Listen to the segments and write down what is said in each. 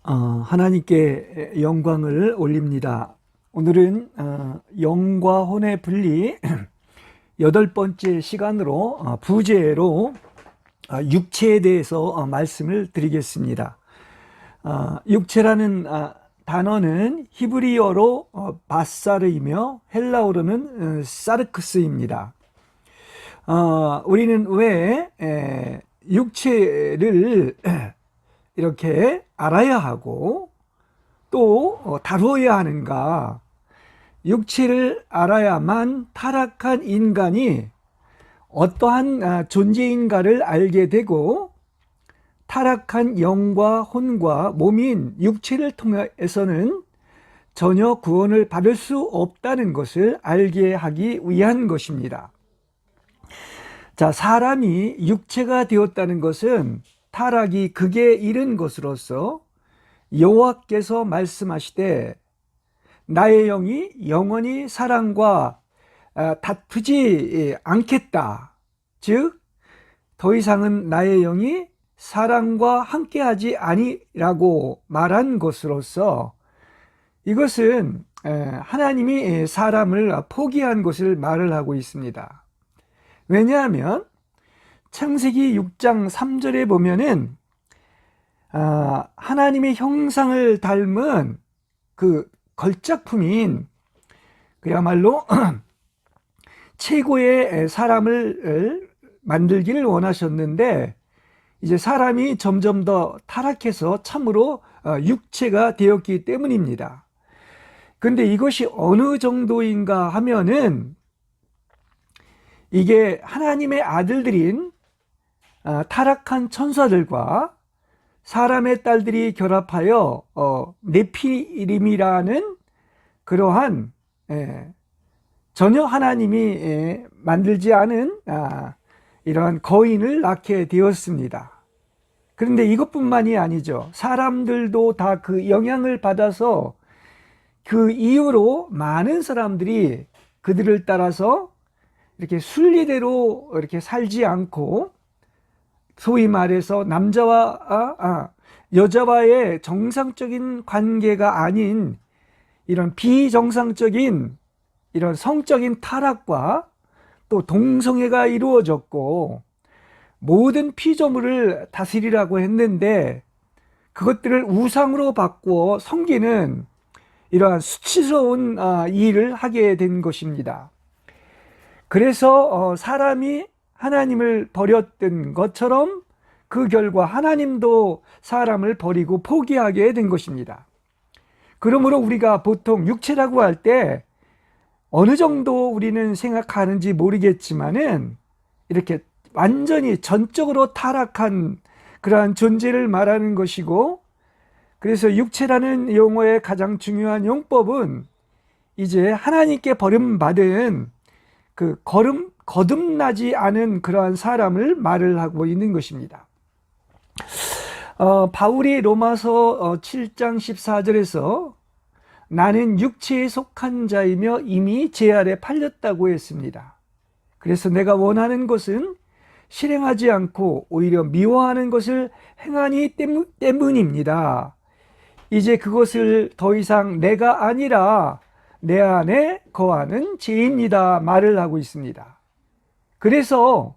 하나님께 영광을 올립니다. 오늘은 영과 혼의 분리 여덟 번째 시간으로 부제로 육체에 대해서 말씀을 드리겠습니다. 육체라는 단어는 히브리어로 바사르이며 헬라어로는 사르크스입니다. 우리는 왜 육체를 이렇게 알아야 하고 또 다루어야 하는가? 육체를 알아야만 타락한 인간이 어떠한 존재인가를 알게 되고, 타락한 영과 혼과 몸인 육체를 통해서는 전혀 구원을 받을 수 없다는 것을 알게 하기 위한 것입니다. 자, 사람이 육체가 되었다는 것은 타락이 극에 이른 것으로서 여호와께서 말씀하시되 나의 영이 영원히 사람과 다투지 않겠다. 즉 더 이상은 나의 영이 사람과 함께하지 아니라고 말한 것으로서, 이것은 하나님이 사람을 포기한 것을 말을 하고 있습니다. 왜냐하면 창세기 6장 3절에 보면은 하나님의 형상을 닮은 그 걸작품인, 그야말로 최고의 사람을 만들기를 원하셨는데, 이제 사람이 점점 더 타락해서 참으로 육체가 되었기 때문입니다. 그런데 이것이 어느 정도인가 하면은, 이게 하나님의 아들들인 타락한 천사들과 사람의 딸들이 결합하여 네피림이라는 그러한 전혀 하나님이 만들지 않은 이러한 거인을 낳게 되었습니다. 그런데 이것뿐만이 아니죠. 사람들도 다 그 영향을 받아서 그 이후로 많은 사람들이 그들을 따라서 이렇게 순리대로 이렇게 살지 않고, 소위 말해서 남자와 여자와의 정상적인 관계가 아닌 이런 비정상적인 이런 성적인 타락과 또 동성애가 이루어졌고, 모든 피조물을 다스리라고 했는데 그것들을 우상으로 바꾸어 섬기는 이러한 수치스러운 일을 하게 된 것입니다. 그래서 사람이 하나님을 버렸던 것처럼 그 결과 하나님도 사람을 버리고 포기하게 된 것입니다. 그러므로 우리가 보통 육체라고 할 때 어느 정도 우리는 생각하는지 모르겠지만은, 이렇게 완전히 전적으로 타락한 그러한 존재를 말하는 것이고, 그래서 육체라는 용어의 가장 중요한 용법은 이제 하나님께 버림받은 그 거듭나지 않은 그러한 사람을 말을 하고 있는 것입니다. 바울이 로마서 7장 14절에서 나는 육체에 속한 자이며 이미 제 아래 팔렸다고 했습니다. 그래서 내가 원하는 것은 실행하지 않고 오히려 미워하는 것을 행하니 때문입니다. 이제 그것을 더 이상 내가 아니라 내 안에 거하는 죄입니다 말을 하고 있습니다. 그래서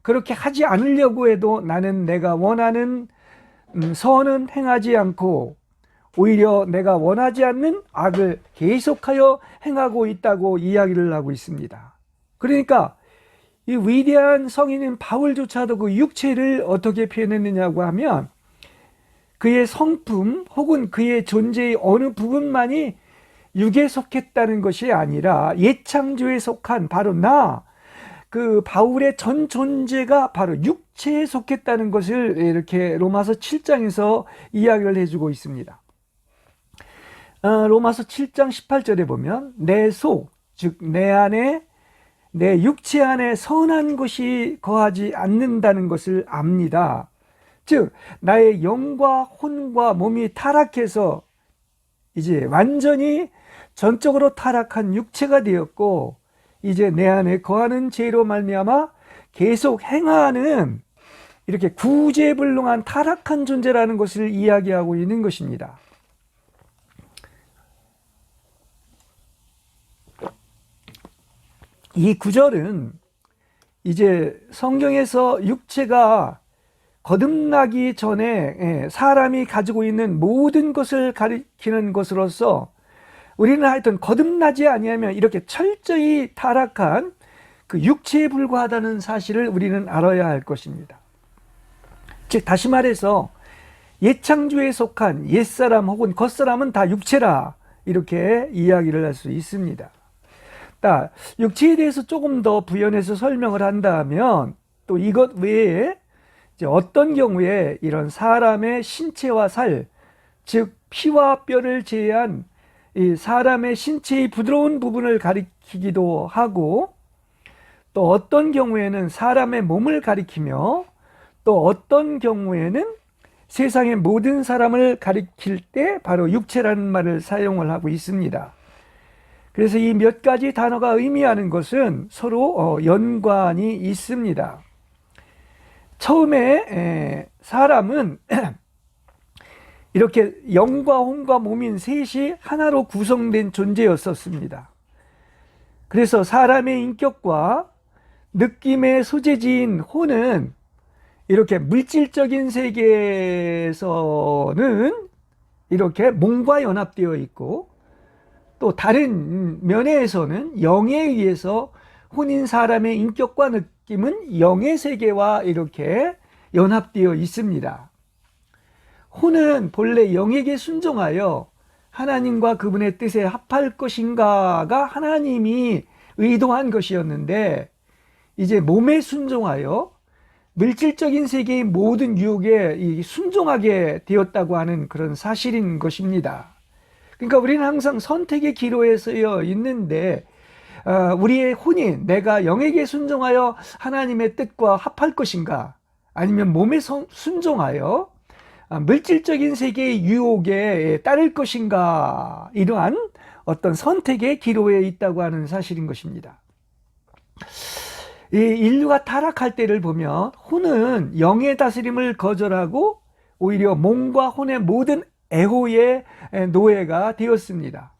그렇게 하지 않으려고 해도 나는 내가 원하는 선은 행하지 않고 오히려 내가 원하지 않는 악을 계속하여 행하고 있다고 이야기를 하고 있습니다. 그러니까 이 위대한 성인인 바울조차도 그 육체를 어떻게 표현했느냐고 하면, 그의 성품 혹은 그의 존재의 어느 부분만이 육에 속했다는 것이 아니라 옛 창조에 속한 바로 그 바울의 전 존재가 바로 육체에 속했다는 것을 이렇게 로마서 7장에서 이야기를 해주고 있습니다. 로마서 7장 18절에 보면 내 속, 즉 내 안에, 내 육체 안에 선한 것이 거하지 않는다는 것을 압니다. 즉 나의 영과 혼과 몸이 타락해서 이제 완전히 전적으로 타락한 육체가 되었고, 이제 내 안에 거하는 죄로 말미암아 계속 행하는 이렇게 구제불능한 타락한 존재라는 것을 이야기하고 있는 것입니다. 이 구절은 이제 성경에서 육체가 거듭나기 전에 사람이 가지고 있는 모든 것을 가리키는 것으로서 우리는 하여튼 거듭나지 아니하면 이렇게 철저히 타락한 그 육체에 불과하다는 사실을 우리는 알아야 할 것입니다. 즉 다시 말해서 옛창조에 속한 옛사람 혹은 겉사람은 다 육체라, 이렇게 이야기를 할 수 있습니다. 육체에 대해서 조금 더 부연해서 설명을 한다면 또 이것 외에 이제 어떤 경우에 이런 사람의 신체와 살, 즉 피와 뼈를 제외한 이 사람의 신체의 부드러운 부분을 가리키기도 하고, 또 어떤 경우에는 사람의 몸을 가리키며, 또 어떤 경우에는 세상의 모든 사람을 가리킬 때 바로 육체라는 말을 사용을 하고 있습니다. 그래서 이 몇 가지 단어가 의미하는 것은 서로 연관이 있습니다. 처음에 사람은 이렇게 영과 혼과 몸인 셋이 하나로 구성된 존재였었습니다. 그래서 사람의 인격과 느낌의 소재지인 혼은 이렇게 물질적인 세계에서는 이렇게 몸과 연합되어 있고, 또 다른 면에서는 영에 의해서 혼인 사람의 인격과 느낌은 영의 세계와 이렇게 연합되어 있습니다. 혼은 본래 영에게 순종하여 하나님과 그분의 뜻에 합할 것인가가 하나님이 의도한 것이었는데, 이제 몸에 순종하여 물질적인 세계의 모든 유혹에 순종하게 되었다고 하는 그런 사실인 것입니다. 그러니까 우리는 항상 선택의 기로에 서여 있는데, 우리의 혼이 내가 영에게 순종하여 하나님의 뜻과 합할 것인가, 아니면 몸에 순종하여 물질적인 세계의 유혹에 따를 것인가, 이러한 어떤 선택의 기로에 있다고 하는 사실인 것입니다. 이 인류가 타락할 때를 보면 혼은 영의 다스림을 거절하고 오히려 몸과 혼의 모든 애호의 노예가 되었습니다.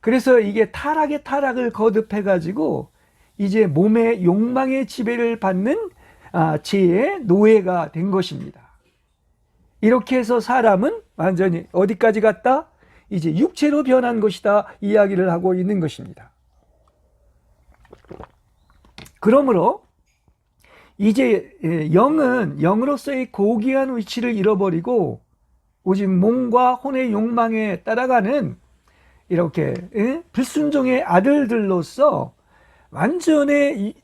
그래서 이게 타락의 타락을 거듭해 가지고 이제 몸의 욕망의 지배를 받는 죄의 노예가 된 것입니다. 이렇게 해서 사람은 완전히 어디까지 갔다? 이제 육체로 변한 것이다, 이야기를 하고 있는 것입니다. 그러므로 이제 영은 영으로서의 고귀한 위치를 잃어버리고 오직 몸과 혼의 욕망에 따라가는 이렇게 불순종의 아들들로서 완전히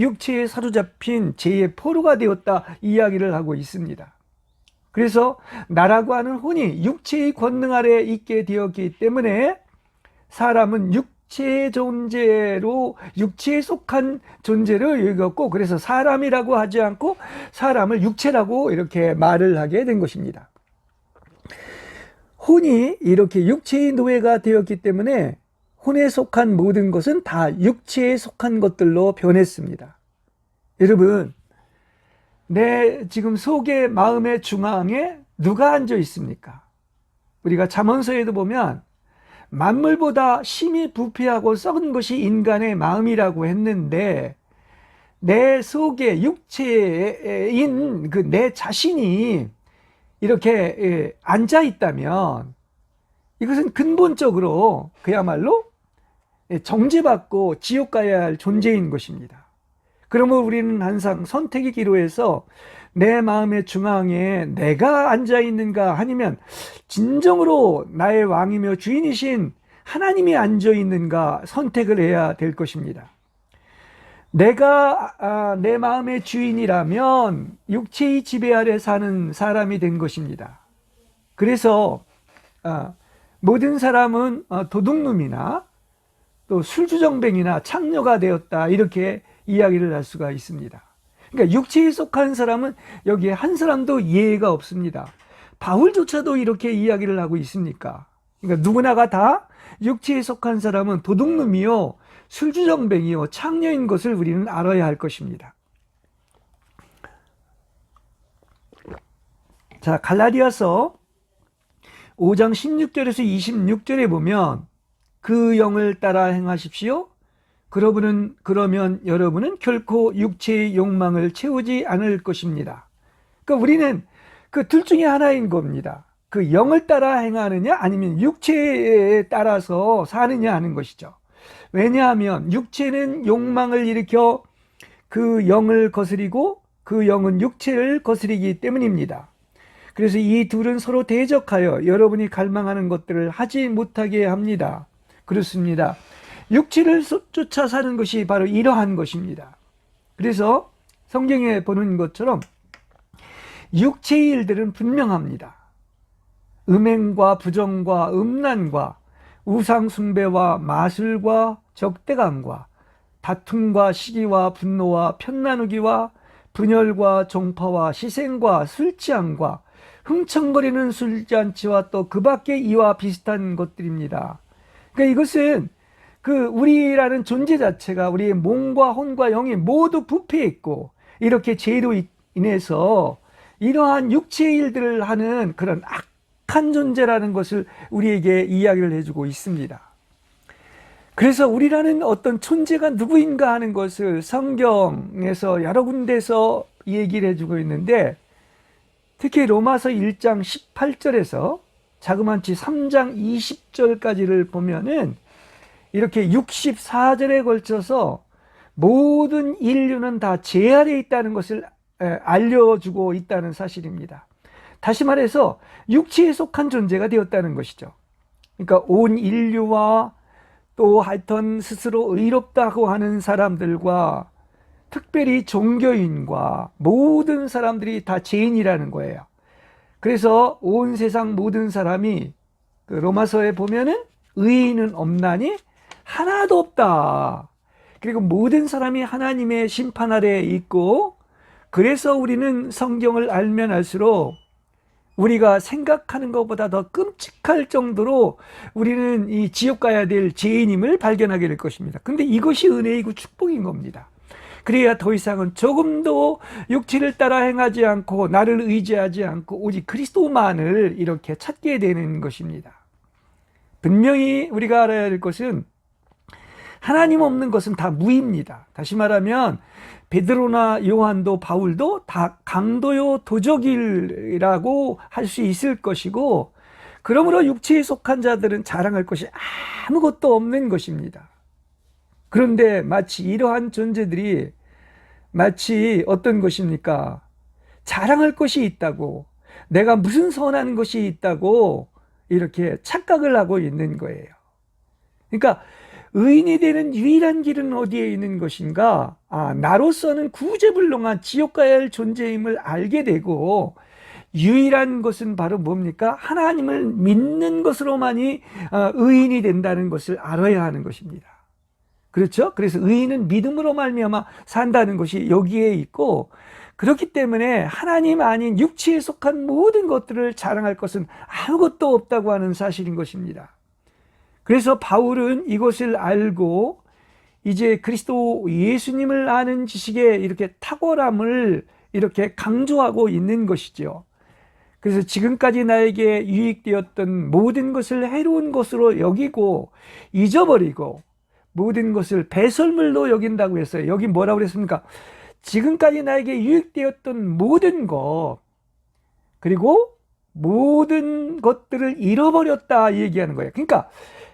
육체에 사로잡힌 죄의 포로가 되었다, 이야기를 하고 있습니다. 그래서 나라고 하는 혼이 육체의 권능 아래 있게 되었기 때문에 사람은 육체의 존재로, 육체에 속한 존재를 여겼고, 그래서 사람이라고 하지 않고 사람을 육체라고 이렇게 말을 하게 된 것입니다. 혼이 이렇게 육체의 노예가 되었기 때문에 혼에 속한 모든 것은 다 육체에 속한 것들로 변했습니다. 여러분, 내 지금 속의 마음의 중앙에 누가 앉아 있습니까? 우리가 잠언서에도 보면 만물보다 심히 부패하고 썩은 것이 인간의 마음이라고 했는데, 내 속에 육체인 그 내 자신이 이렇게 앉아 있다면 이것은 근본적으로 그야말로 정죄받고 지옥 가야 할 존재인 것입니다. 그러면 우리는 항상 선택의 기로에서 내 마음의 중앙에 내가 앉아 있는가, 아니면 진정으로 나의 왕이며 주인이신 하나님이 앉아 있는가 선택을 해야 될 것입니다. 내가 내 마음의 주인이라면 육체의 지배 아래 사는 사람이 된 것입니다. 그래서 모든 사람은 도둑놈이나 또 술주정뱅이나 창녀가 되었다, 이렇게 이야기를 할 수가 있습니다. 그러니까 육체에 속한 사람은 여기에 한 사람도 예외가 없습니다. 바울조차도 이렇게 이야기를 하고 있습니까? 그러니까 누구나가 다 육체에 속한 사람은 도둑놈이요, 술주정뱅이요, 창녀인 것을 우리는 알아야 할 것입니다. 자, 갈라디아서 5장 16절에서 26절에 보면 그 영을 따라 행하십시오. 그러면 여러분은 결코 육체의 욕망을 채우지 않을 것입니다. 그러니까 우리는 그 둘 중에 하나인 겁니다. 그 영을 따라 행하느냐 아니면 육체에 따라서 사느냐 하는 것이죠. 왜냐하면 육체는 욕망을 일으켜 그 영을 거스리고 그 영은 육체를 거스리기 때문입니다. 그래서 이 둘은 서로 대적하여 여러분이 갈망하는 것들을 하지 못하게 합니다. 그렇습니다. 육체를 쫓아 사는 것이 바로 이러한 것입니다. 그래서 성경에 보는 것처럼 육체의 일들은 분명합니다. 음행과 부정과 음란과 우상숭배와 마술과 적대감과 다툼과 시기와 분노와 편나누기와 분열과 종파와 시생과 술취함과 흥청거리는 술잔치와 또 그 밖의 이와 비슷한 것들입니다. 그러니까 이것은 그 우리라는 존재 자체가 우리의 몸과 혼과 영이 모두 부패했고 이렇게 죄로 인해서 이러한 육체의 일들을 하는 그런 악한 존재라는 것을 우리에게 이야기를 해주고 있습니다. 그래서 우리라는 어떤 존재가 누구인가 하는 것을 성경에서 여러 군데서 얘기를 해주고 있는데 특히 로마서 1장 18절에서 자그마치 3장 20절까지를 보면은 이렇게 64절에 걸쳐서 모든 인류는 다 죄 아래에 있다는 것을 알려주고 있다는 사실입니다. 다시 말해서 육체에 속한 존재가 되었다는 것이죠. 그러니까 온 인류와 또 하여튼 스스로 의롭다고 하는 사람들과 특별히 종교인과 모든 사람들이 다 죄인이라는 거예요. 그래서 온 세상 모든 사람이 그 로마서에 보면은 의인은 없나니 하나도 없다. 그리고 모든 사람이 하나님의 심판 아래에 있고 그래서 우리는 성경을 알면 알수록 우리가 생각하는 것보다 더 끔찍할 정도로 우리는 이 지옥 가야 될 죄인임을 발견하게 될 것입니다. 근데 이것이 은혜이고 축복인 겁니다. 그래야 더 이상은 조금도 육체를 따라 행하지 않고 나를 의지하지 않고 오직 그리스도만을 이렇게 찾게 되는 것입니다. 분명히 우리가 알아야 할 것은 하나님 없는 것은 다 무입니다. 다시 말하면 베드로나 요한도 바울도 다 강도요 도적이라고 할 수 있을 것이고 그러므로 육체에 속한 자들은 자랑할 것이 아무것도 없는 것입니다. 그런데 마치 이러한 존재들이 마치 어떤 것입니까? 자랑할 것이 있다고 내가 무슨 선한 것이 있다고 이렇게 착각을 하고 있는 거예요. 그러니까 의인이 되는 유일한 길은 어디에 있는 것인가? 나로서는 구제불능한 지옥 가야 할 존재임을 알게 되고 유일한 것은 바로 뭡니까? 하나님을 믿는 것으로만이 의인이 된다는 것을 알아야 하는 것입니다. 그렇죠? 그래서 의인은 믿음으로 말미암아 산다는 것이 여기에 있고 그렇기 때문에 하나님 아닌 육체에 속한 모든 것들을 자랑할 것은 아무것도 없다고 하는 사실인 것입니다. 그래서 바울은 이것을 알고 이제 그리스도 예수님을 아는 지식에 이렇게 탁월함을 이렇게 강조하고 있는 것이죠. 그래서 지금까지 나에게 유익되었던 모든 것을 해로운 것으로 여기고 잊어버리고 모든 것을 배설물로 여긴다고 했어요. 여기 뭐라고 그랬습니까? 지금까지 나에게 유익되었던 모든 것 그리고 모든 것들을 잃어버렸다 얘기하는 거예요. 그러니까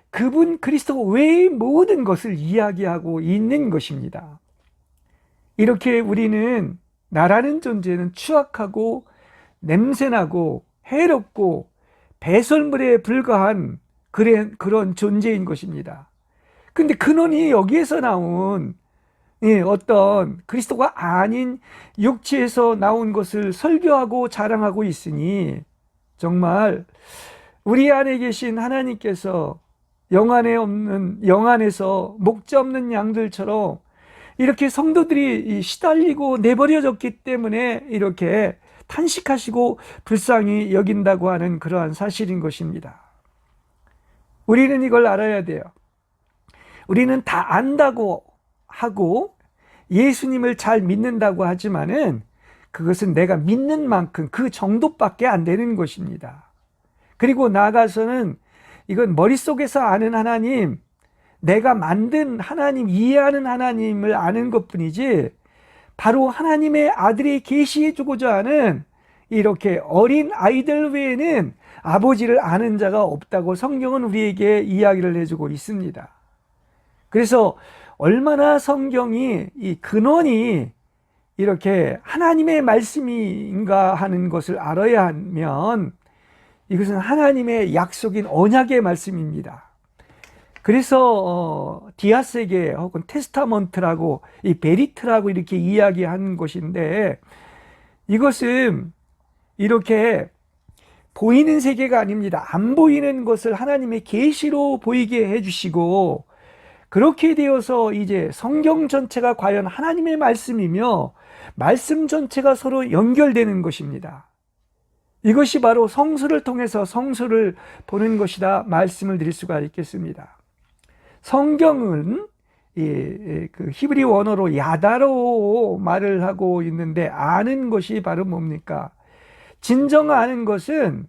그분 그리스도 외의 모든 것을 이야기하고 있는 것입니다. 이렇게 우리는 나라는 존재는 추악하고 냄새나고 해롭고 배설물에 불과한 그런 존재인 것입니다. 근데 근원이 여기에서 나온 어떤 그리스도가 아닌 육체에서 나온 것을 설교하고 자랑하고 있으니 정말 우리 안에 계신 하나님께서 영 안에서 목자 없는 양들처럼 이렇게 성도들이 시달리고 내버려졌기 때문에 이렇게 탄식하시고 불쌍히 여긴다고 하는 그러한 사실인 것입니다. 우리는 이걸 알아야 돼요. 우리는 다 안다고 하고 예수님을 잘 믿는다고 하지만은 그것은 내가 믿는 만큼 그 정도밖에 안 되는 것입니다. 그리고 나아가서는 이건 머릿속에서 아는 하나님, 내가 만든 하나님, 이해하는 하나님을 아는 것뿐이지 바로 하나님의 아들이 계시해 주고자 하는 이렇게 어린 아이들 외에는 아버지를 아는 자가 없다고 성경은 우리에게 이야기를 해주고 있습니다. 그래서 얼마나 성경이 이 근원이 이렇게 하나님의 말씀인가 하는 것을 알아야 하면 이것은 하나님의 약속인 언약의 말씀입니다. 그래서 디아세게 혹은 테스타먼트라고 이 베리트라고 이렇게 이야기하는 것인데, 이것은 이렇게 보이는 세계가 아닙니다. 안 보이는 것을 하나님의 계시로 보이게 해주시고, 그렇게 되어서 이제 성경 전체가 과연 하나님의 말씀이며 말씀 전체가 서로 연결되는 것입니다. 이것이 바로 성수를 통해서 성수를 보는 것이다 말씀을 드릴 수가 있겠습니다. 성경은 그 히브리 원어로 야다로 말을 하고 있는데, 아는 것이 바로 뭡니까? 진정 아는 것은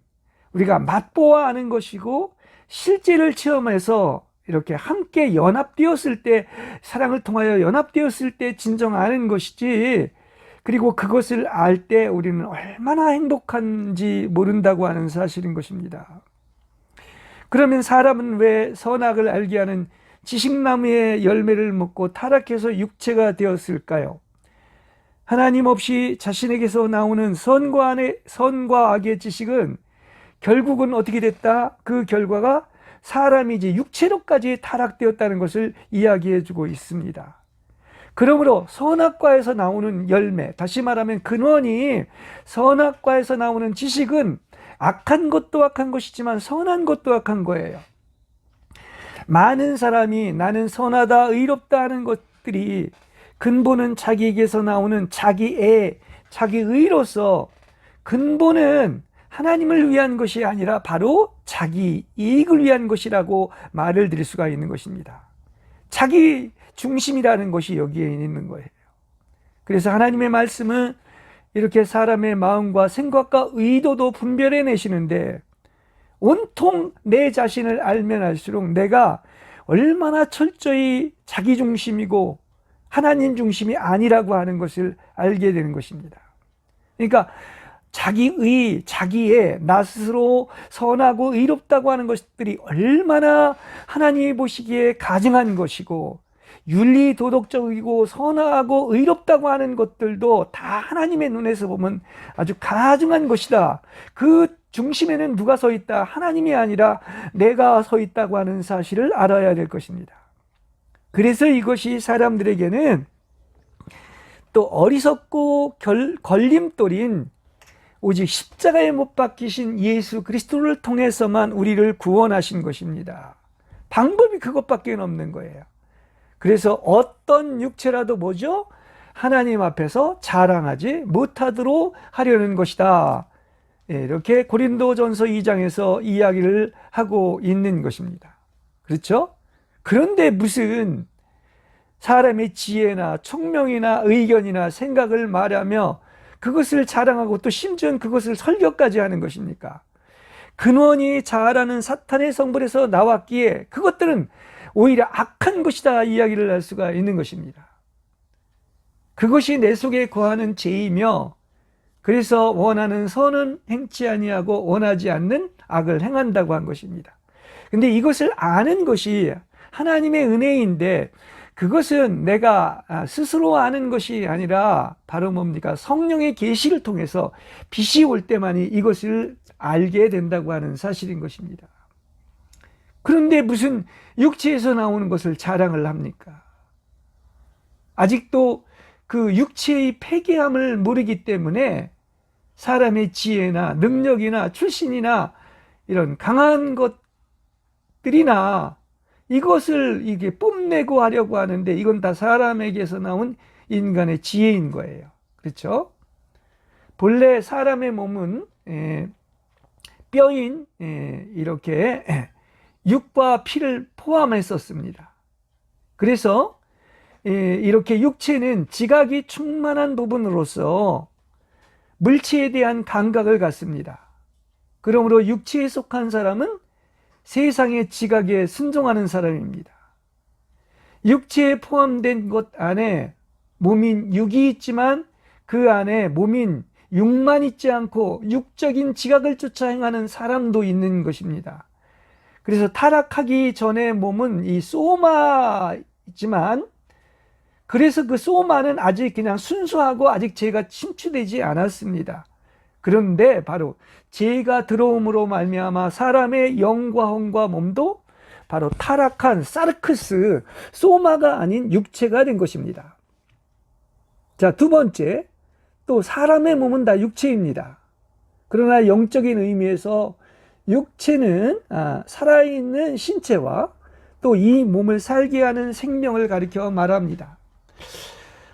우리가 맛보아 아는 것이고, 실제를 체험해서 이렇게 함께 연합되었을 때, 사랑을 통하여 연합되었을 때 진정 아는 것이지, 그리고 그것을 알 때 우리는 얼마나 행복한지 모른다고 하는 사실인 것입니다. 그러면 사람은 왜 선악을 알게 하는 지식나무의 열매를 먹고 타락해서 육체가 되었을까요? 하나님 없이 자신에게서 나오는 선과 악의 지식은 결국은 어떻게 됐다? 그 결과가 사람이 이제 육체로까지 타락되었다는 것을 이야기해 주고 있습니다. 그러므로 선악과에서 나오는 열매, 다시 말하면 근원이 선악과에서 나오는 지식은 악한 것도 악한 것이지만 선한 것도 악한 거예요. 많은 사람이 나는 선하다, 의롭다 하는 것들이 근본은 자기에게서 나오는 자기의 의로서 근본은 하나님을 위한 것이 아니라 바로 자기 이익을 위한 것이라고 말을 드릴 수가 있는 것입니다. 자기 중심이라는 것이 여기에 있는 거예요. 그래서 하나님의 말씀은 이렇게 사람의 마음과 생각과 의도도 분별해 내시는데, 온통 내 자신을 알면 알수록 내가 얼마나 철저히 자기 중심이고 하나님 중심이 아니라고 하는 것을 알게 되는 것입니다. 그러니까 자기의 나 스스로 선하고 의롭다고 하는 것들이 얼마나 하나님이 보시기에 가증한 것이고, 윤리 도덕적이고 선하고 의롭다고 하는 것들도 다 하나님의 눈에서 보면 아주 가증한 것이다. 그 중심에는 누가 서 있다? 하나님이 아니라 내가 서 있다고 하는 사실을 알아야 될 것입니다. 그래서 이것이 사람들에게는 또 어리석고 걸림돌인 오직 십자가에 못 박히신 예수 그리스도를 통해서만 우리를 구원하신 것입니다. 방법이 그것밖에 없는 거예요. 그래서 어떤 육체라도 뭐죠? 하나님 앞에서 자랑하지 못하도록 하려는 것이다. 이렇게 고린도전서 2장에서 이야기를 하고 있는 것입니다. 그렇죠? 그런데 무슨 사람의 지혜나 총명이나 의견이나 생각을 말하며 그것을 자랑하고 또 심지어는 그것을 설교까지 하는 것입니까? 근원이 자아라는 사탄의 성불에서 나왔기에 그것들은 오히려 악한 것이다 이야기를 할 수가 있는 것입니다. 그것이 내 속에 거하는 죄이며, 그래서 원하는 선은 행치 아니하고 원하지 않는 악을 행한다고 한 것입니다. 근데 이것을 아는 것이 하나님의 은혜인데, 그것은 내가 스스로 아는 것이 아니라 바로 뭡니까? 성령의 계시를 통해서 빛이 올 때만이 이것을 알게 된다고 하는 사실인 것입니다. 그런데 무슨 육체에서 나오는 것을 자랑을 합니까? 아직도 그 육체의 폐기함을 모르기 때문에 사람의 지혜나 능력이나 출신이나 이런 강한 것들이나 이것을 이게 뽐내고 하려고 하는데, 이건 다 사람에게서 나온 인간의 지혜인 거예요. 그렇죠? 본래 사람의 몸은 뼈인 이렇게 육과 피를 포함했었습니다. 그래서 이렇게 육체는 지각이 충만한 부분으로서 물체에 대한 감각을 갖습니다. 그러므로 육체에 속한 사람은 세상의 지각에 순종하는 사람입니다. 육체에 포함된 것 안에 몸인 육이 있지만 그 안에 몸인 육만 있지 않고 육적인 지각을 쫓아 행하는 사람도 있는 것입니다. 그래서 타락하기 전에 몸은 이 소마이지만 그래서 그 소마는 아직 그냥 순수하고 아직 죄가 침투되지 않았습니다. 그런데 바로 죄가 들어옴으로 말미암아 사람의 영과 혼과 몸도 바로 타락한 사르크스, 소마가 아닌 육체가 된 것입니다. 자, 두 번째, 또 사람의 몸은 다 육체입니다. 그러나 영적인 의미에서 육체는 살아있는 신체와 또 이 몸을 살게 하는 생명을 가리켜 말합니다.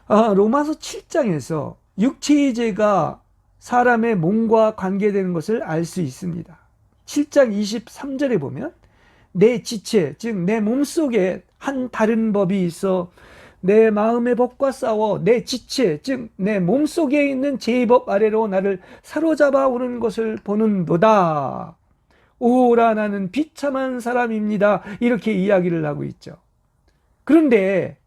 로마서 7장에서 육체의 죄가 사람의 몸과 관계되는 것을 알 수 있습니다. 7장 23절에 보면 내 지체, 즉 내 몸속에 한 다른 법이 있어 내 마음의 법과 싸워 내 지체, 즉 내 몸속에 있는 죄의 법 아래로 나를 사로잡아 오는 것을 보는도다. 오라 나는 비참한 사람입니다. 이렇게 이야기를 하고 있죠. 그런데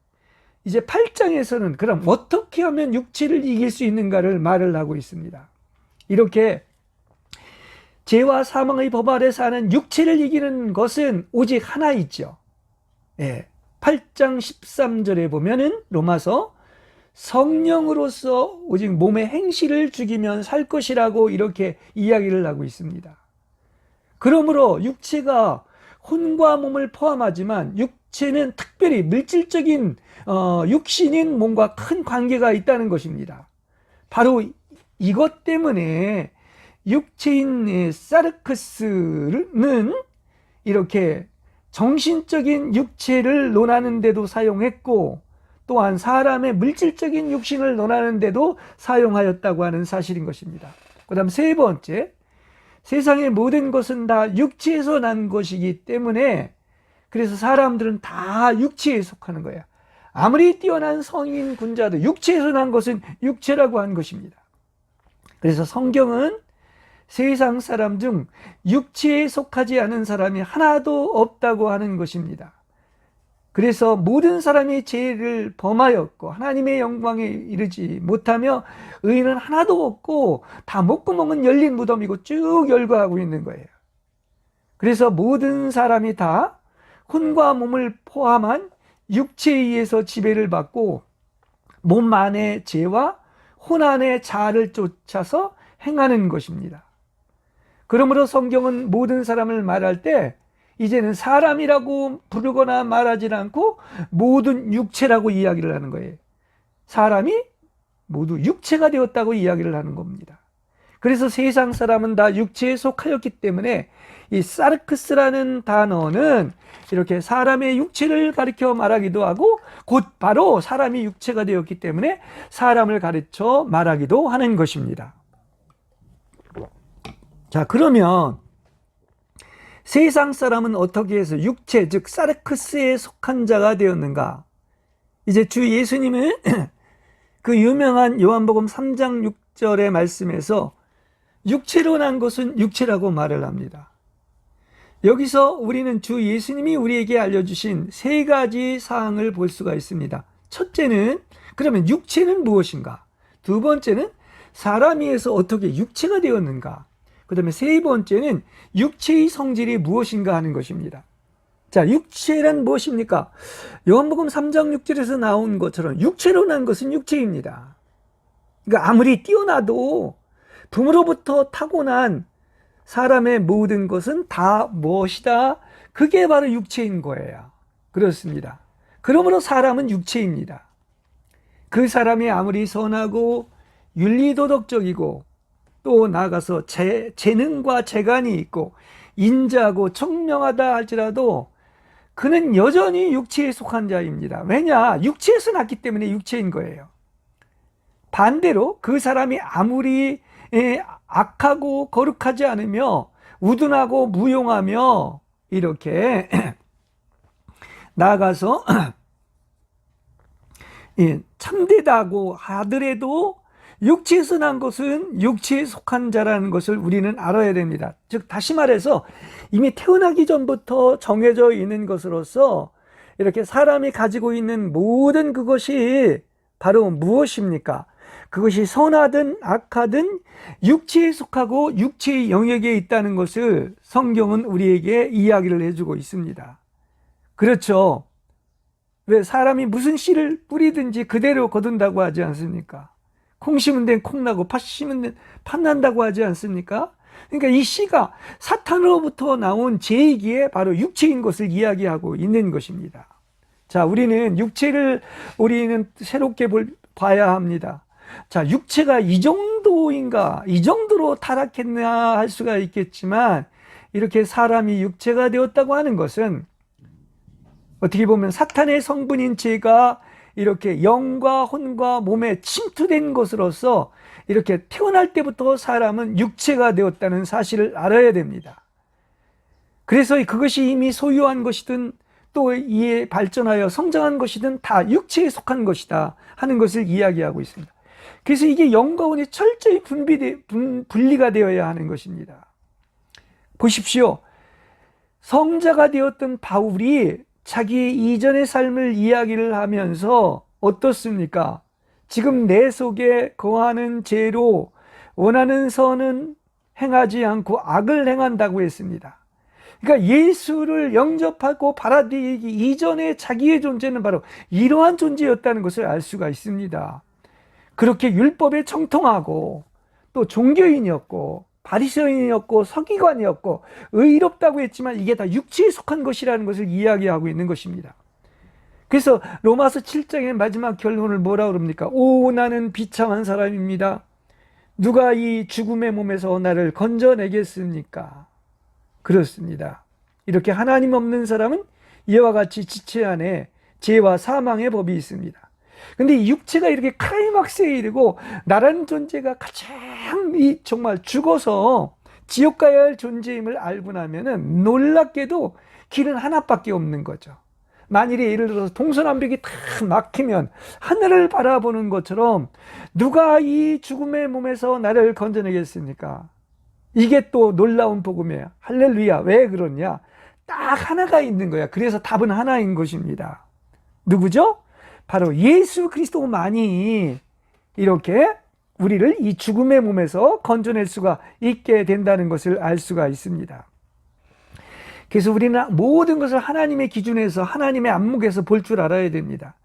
이제 8장에서는 그럼 어떻게 하면 육체를 이길 수 있는가를 말을 하고 있습니다. 이렇게 죄와 사망의 법 아래 사는 육체를 이기는 것은 오직 하나 있죠. 8장 13절에 보면은 로마서 성령으로서 오직 몸의 행실을 죽이면 살 것이라고 이렇게 이야기를 하고 있습니다. 그러므로 육체가 혼과 몸을 포함하지만 육체는 특별히 물질적인 육신인 몸과 큰 관계가 있다는 것입니다. 바로 이것 때문에 육체인 사르크스는 이렇게 정신적인 육체를 논하는 데도 사용했고 또한 사람의 물질적인 육신을 논하는 데도 사용하였다고 하는 사실인 것입니다. 그 다음 세 번째, 세상의 모든 것은 다 육체에서 난 것이기 때문에 그래서 사람들은 다 육체에 속하는 거예요. 아무리 뛰어난 성인 군자도 육체에서 난 것은 육체라고 한 것입니다. 그래서 성경은 세상 사람 중 육체에 속하지 않은 사람이 하나도 없다고 하는 것입니다. 그래서 모든 사람이 죄를 범하였고 하나님의 영광에 이르지 못하며 의인은 하나도 없고 다 목구멍은 열린 무덤이고 쭉 열거하고 있는 거예요. 그래서 모든 사람이 다 혼과 몸을 포함한 육체에 의해서 지배를 받고 몸 안의 죄와 혼 안의 자아를 쫓아서 행하는 것입니다. 그러므로 성경은 모든 사람을 말할 때 이제는 사람이라고 부르거나 말하지 않고 모든 육체라고 이야기를 하는 거예요. 사람이 모두 육체가 되었다고 이야기를 하는 겁니다. 그래서 세상 사람은 다 육체에 속하였기 때문에 이 사르크스라는 단어는 이렇게 사람의 육체를 가리켜 말하기도 하고 곧 바로 사람이 육체가 되었기 때문에 사람을 가르쳐 말하기도 하는 것입니다. 자, 그러면 세상 사람은 어떻게 해서 육체, 즉 사르크스에 속한 자가 되었는가? 이제 주 예수님은 그 유명한 요한복음 3장 6절의 말씀에서 육체로 난 것은 육체라고 말을 합니다. 여기서 우리는 주 예수님이 우리에게 알려주신 세 가지 사항을 볼 수가 있습니다. 첫째는 그러면 육체는 무엇인가? 두 번째는 사람이에서 어떻게 육체가 되었는가? 그 다음에 세 번째는 육체의 성질이 무엇인가 하는 것입니다. 자, 육체란 무엇입니까? 요한복음 3장 6절에서 나온 것처럼 육체로 난 것은 육체입니다. 그러니까 아무리 뛰어나도 부모로부터 타고난 사람의 모든 것은 다 무엇이다? 그게 바로 육체인 거예요. 그렇습니다. 그러므로 사람은 육체입니다. 그 사람이 아무리 선하고 윤리도덕적이고 또 나아가서 재능과 재간이 있고 인자하고 청명하다 할지라도 그는 여전히 육체에 속한 자입니다. 왜냐? 육체에서 났기 때문에 육체인 거예요. 반대로 그 사람이 아무리 악하고 거룩하지 않으며 우둔하고 무용하며 이렇게 나아가서 참되다고 하더라도 육체에서 난 것은 육체에 속한 자라는 것을 우리는 알아야 됩니다. 즉 다시 말해서 이미 태어나기 전부터 정해져 있는 것으로서 이렇게 사람이 가지고 있는 모든 그것이 바로 무엇입니까? 그것이 선하든 악하든 육체에 속하고 육체의 영역에 있다는 것을 성경은 우리에게 이야기를 해주고 있습니다. 그렇죠? 왜 사람이 무슨 씨를 뿌리든지 그대로 거둔다고 하지 않습니까? 콩 심은 데는 콩 나고 팥 심은 데는 팥 난다고 하지 않습니까? 그러니까 이 씨가 사탄으로부터 나온 죄이기에 바로 육체인 것을 이야기하고 있는 것입니다. 자, 우리는 육체를 새롭게 봐야 합니다. 자, 육체가 이 정도인가, 이 정도로 타락했나 할 수가 있겠지만, 이렇게 사람이 육체가 되었다고 하는 것은 어떻게 보면 사탄의 성분인 죄가 이렇게 영과 혼과 몸에 침투된 것으로서 이렇게 태어날 때부터 사람은 육체가 되었다는 사실을 알아야 됩니다. 그래서 그것이 이미 소유한 것이든 또 이에 발전하여 성장한 것이든 다 육체에 속한 것이다 하는 것을 이야기하고 있습니다. 그래서 이게 영과 혼이 철저히 분리가 되어야 하는 것입니다. 보십시오. 성자가 되었던 바울이 자기 이전의 삶을 이야기를 하면서 어떻습니까? 지금 내 속에 거하는 죄로 원하는 선은 행하지 않고 악을 행한다고 했습니다. 그러니까 예수를 영접하고 받아들이기 이전에 자기의 존재는 바로 이러한 존재였다는 것을 알 수가 있습니다. 그렇게 율법에 청통하고 또 종교인이었고 바리새인이었고 서기관이었고 의롭다고 했지만 이게 다 육체에 속한 것이라는 것을 이야기하고 있는 것입니다. 그래서 로마서 7장의 마지막 결론을 뭐라 그럽니까? 오, 나는 비참한 사람입니다. 누가 이 죽음의 몸에서 나를 건져내겠습니까? 그렇습니다. 이렇게 하나님 없는 사람은 이와 같이 지체 안에 죄와 사망의 법이 있습니다. 근데 이 육체가 이렇게 클라이막스에 이르고 나라는 존재가 가장 정말 죽어서 지옥 가야 할 존재임을 알고 나면은 놀랍게도 길은 하나밖에 없는 거죠. 만일에 예를 들어서 동서남북이 다 막히면 하늘을 바라보는 것처럼 누가 이 죽음의 몸에서 나를 건져내겠습니까? 이게 또 놀라운 복음이에요. 할렐루야. 왜 그러냐? 딱 하나가 있는 거야. 그래서 답은 하나인 것입니다. 누구죠? 바로 예수 그리스도만이 이렇게 우리를 이 죽음의 몸에서 건져낼 수가 있게 된다는 것을 알 수가 있습니다. 그래서 우리는 모든 것을 하나님의 기준에서, 하나님의 안목에서 볼 줄 알아야 됩니다.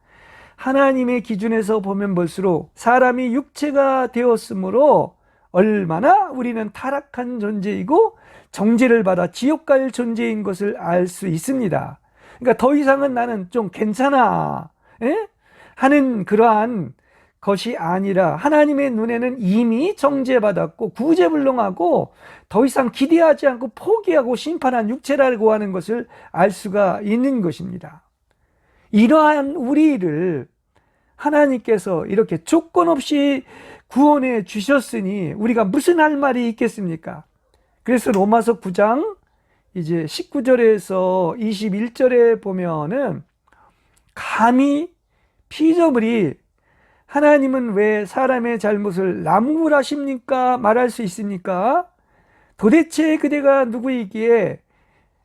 하나님의 기준에서 보면 볼수록 사람이 육체가 되었으므로 얼마나 우리는 타락한 존재이고 정죄를 받아 지옥 갈 존재인 것을 알 수 있습니다. 그러니까 더 이상은 나는 좀 괜찮아 하는 그러한 것이 아니라 하나님의 눈에는 이미 정죄받았고 구제불능하고 더 이상 기대하지 않고 포기하고 심판한 육체라고 하는 것을 알 수가 있는 것입니다. 이러한 우리를 하나님께서 이렇게 조건 없이 구원해 주셨으니 우리가 무슨 할 말이 있겠습니까? 그래서 로마서 9장 이제 19절에서 21절에 보면은 감히 피조물이 하나님은 왜 사람의 잘못을 나무라십니까? 말할 수 있습니까? 도대체 그대가 누구이기에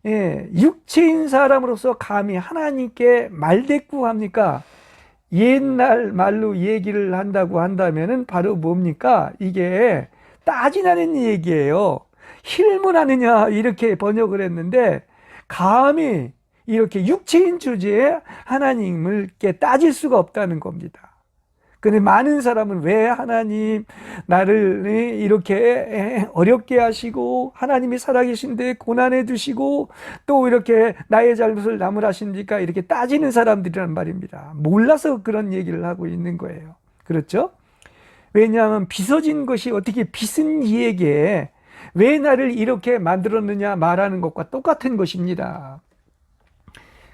육체인 사람으로서 감히 하나님께 말대꾸합니까? 옛날 말로 얘기를 한다고 한다면은 바로 뭡니까? 이게 따지나는 얘기예요. 힐문하느냐 이렇게 번역을 했는데 감히 이렇게 육체인 주제에 하나님을 따질 수가 없다는 겁니다. 근데 많은 사람은 왜 하나님 나를 이렇게 어렵게 하시고 하나님이 살아계신데 고난해 두시고 또 이렇게 나의 잘못을 나무라십니까? 이렇게 따지는 사람들이란 말입니다. 몰라서 그런 얘기를 하고 있는 거예요. 그렇죠? 왜냐하면 빚어진 것이 어떻게 빚은 이에게 왜 나를 이렇게 만들었느냐 말하는 것과 똑같은 것입니다.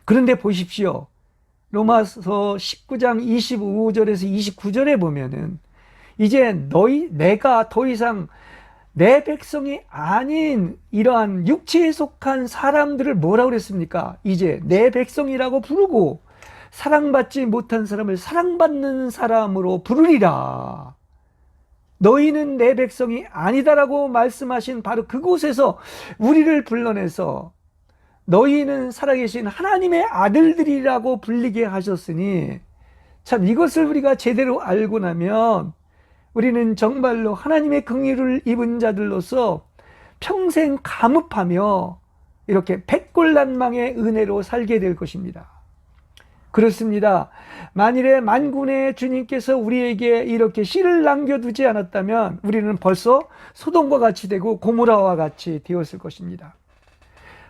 그런데 보십시오. 로마서 19장 25절에서 29절에 보면은 이제 내가 더 이상 내 백성이 아닌 이러한 육체에 속한 사람들을 뭐라고 그랬습니까? 이제 내 백성이라고 부르고 사랑받지 못한 사람을 사랑받는 사람으로 부르리라. 너희는 내 백성이 아니다라고 말씀하신 바로 그곳에서 우리를 불러내서 너희는 살아계신 하나님의 아들들이라고 불리게 하셨으니, 참 이것을 우리가 제대로 알고 나면 우리는 정말로 하나님의 긍휼을 입은 자들로서 평생 감업하며 이렇게 백골난망의 은혜로 살게 될 것입니다. 그렇습니다. 만일에 만군의 주님께서 우리에게 이렇게 씨를 남겨두지 않았다면 우리는 벌써 소돔과 같이 되고 고모라와 같이 되었을 것입니다.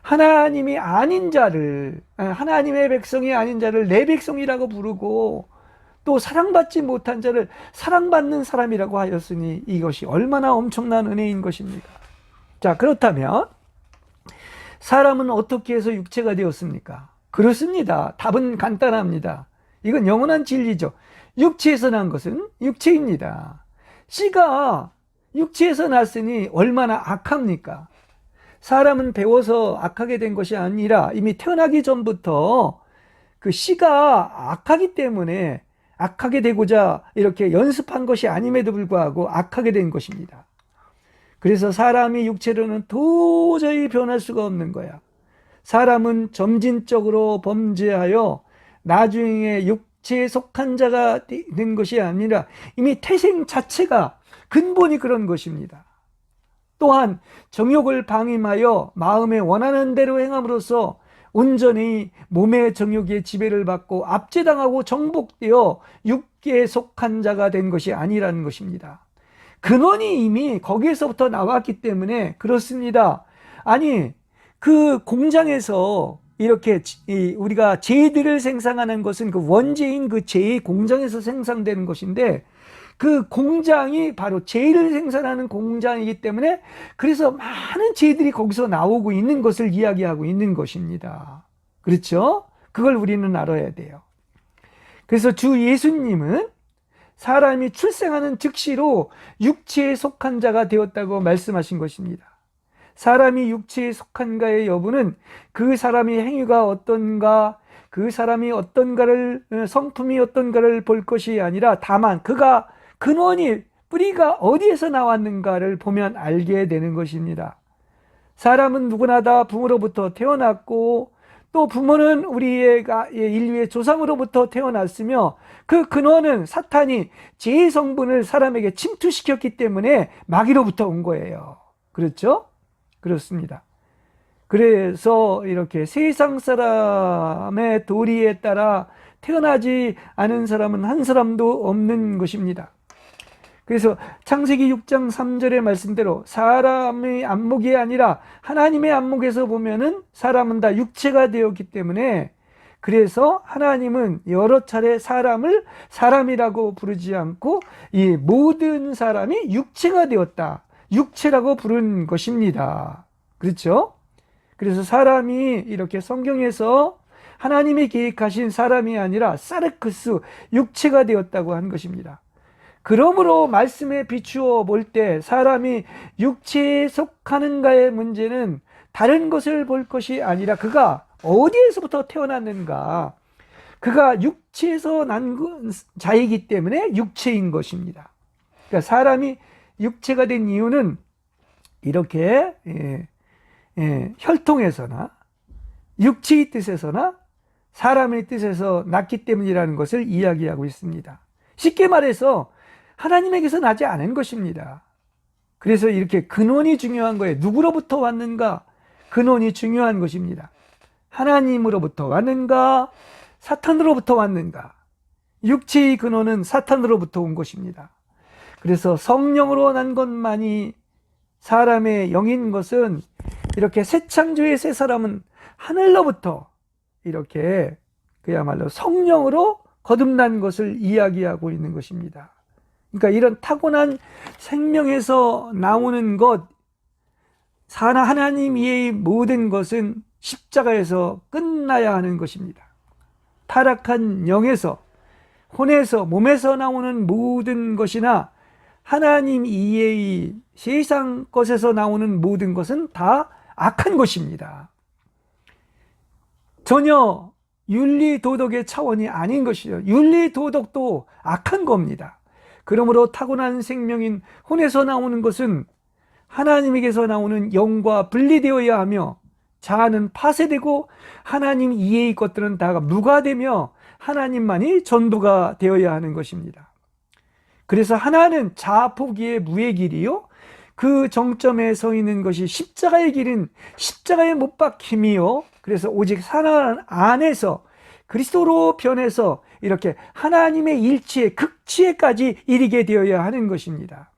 하나님이 아닌 자를, 하나님의 백성이 아닌 자를 내 백성이라고 부르고 또 사랑받지 못한 자를 사랑받는 사람이라고 하였으니 이것이 얼마나 엄청난 은혜인 것입니까? 자, 그렇다면 사람은 어떻게 해서 육체가 되었습니까? 그렇습니다. 답은 간단합니다. 이건 영원한 진리죠. 육체에서 난 것은 육체입니다. 씨가 육체에서 났으니 얼마나 악합니까? 사람은 배워서 악하게 된 것이 아니라 이미 태어나기 전부터 그 씨가 악하기 때문에 악하게 되고자 이렇게 연습한 것이 아님에도 불구하고 악하게 된 것입니다. 그래서 사람이 육체로는 도저히 변할 수가 없는 거야. 사람은 점진적으로 범죄하여 나중에 육체에 속한 자가 된 것이 아니라 이미 태생 자체가 근본이 그런 것입니다. 또한 정욕을 방임하여 마음에 원하는 대로 행함으로써 온전히 몸의 정욕의 지배를 받고 압제당하고 정복되어 육계에 속한 자가 된 것이 아니라는 것입니다. 근원이 이미 거기에서부터 나왔기 때문에 그렇습니다. 아니, 그 공장에서 이렇게 우리가 재들을 생산하는 것은 그 원재인 그 재의 공장에서 생산되는 것인데, 그 공장이 바로 재를 생산하는 공장이기 때문에 그래서 많은 재들이 거기서 나오고 있는 것을 이야기하고 있는 것입니다. 그렇죠? 그걸 우리는 알아야 돼요. 그래서 주 예수님은 사람이 출생하는 즉시로 육체에 속한 자가 되었다고 말씀하신 것입니다. 사람이 육체에 속한가의 여부는 그 사람의 행위가 어떤가, 그 사람이 어떤가를, 성품이 어떤가를 볼 것이 아니라 다만 그가 근원이, 뿌리가 어디에서 나왔는가를 보면 알게 되는 것입니다. 사람은 누구나 다 부모로부터 태어났고 또 부모는 우리의 인류의 조상으로부터 태어났으며 그 근원은 사탄이 죄의 성분을 사람에게 침투시켰기 때문에 마귀로부터 온 거예요. 그렇죠? 그렇습니다. 그래서 이렇게 세상 사람의 도리에 따라 태어나지 않은 사람은 한 사람도 없는 것입니다. 그래서 창세기 6장 3절의 말씀대로 사람의 안목이 아니라 하나님의 안목에서 보면은 사람은 다 육체가 되었기 때문에, 그래서 하나님은 여러 차례 사람을 사람이라고 부르지 않고 이 모든 사람이 육체가 되었다, 육체라고 부른 것입니다. 그렇죠? 그래서 사람이 이렇게 성경에서 하나님이 계획하신 사람이 아니라 사르크스, 육체가 되었다고 한 것입니다. 그러므로 말씀에 비추어 볼 때 사람이 육체에 속하는가의 문제는 다른 것을 볼 것이 아니라 그가 어디에서부터 태어났는가, 그가 육체에서 난 자이기 때문에 육체인 것입니다. 그러니까 사람이 육체가 된 이유는 이렇게 혈통에서나 육체의 뜻에서나 사람의 뜻에서 났기 때문이라는 것을 이야기하고 있습니다. 쉽게 말해서 하나님에게서 나지 않은 것입니다. 그래서 이렇게 근원이 중요한 거예요. 누구로부터 왔는가? 근원이 중요한 것입니다. 하나님으로부터 왔는가? 사탄으로부터 왔는가? 육체의 근원은 사탄으로부터 온 것입니다. 그래서 성령으로 난 것만이 사람의 영인 것은, 이렇게 새 창조의 새 사람은 하늘로부터 이렇게 그야말로 성령으로 거듭난 것을 이야기하고 있는 것입니다. 그러니까 이런 타고난 생명에서 나오는 것, 하나님 이외의 모든 것은 십자가에서 끝나야 하는 것입니다. 타락한 영에서, 혼에서, 몸에서 나오는 모든 것이나 하나님 이외의 세상 것에서 나오는 모든 것은 다 악한 것입니다. 전혀 윤리 도덕의 차원이 아닌 것이죠. 윤리 도덕도 악한 겁니다. 그러므로 타고난 생명인 혼에서 나오는 것은 하나님에게서 나오는 영과 분리되어야 하며, 자아는 파쇄되고 하나님 이외의 것들은 다 무가되며 하나님만이 전부가 되어야 하는 것입니다. 그래서 하나는 자아 포기의 무의 길이요, 그 정점에 서 있는 것이 십자가의 길인 십자가의 못 박힘이요, 그래서 오직 하나 안에서 그리스도로 변해서 이렇게 하나님의 일치의 극치에까지 이르게 되어야 하는 것입니다.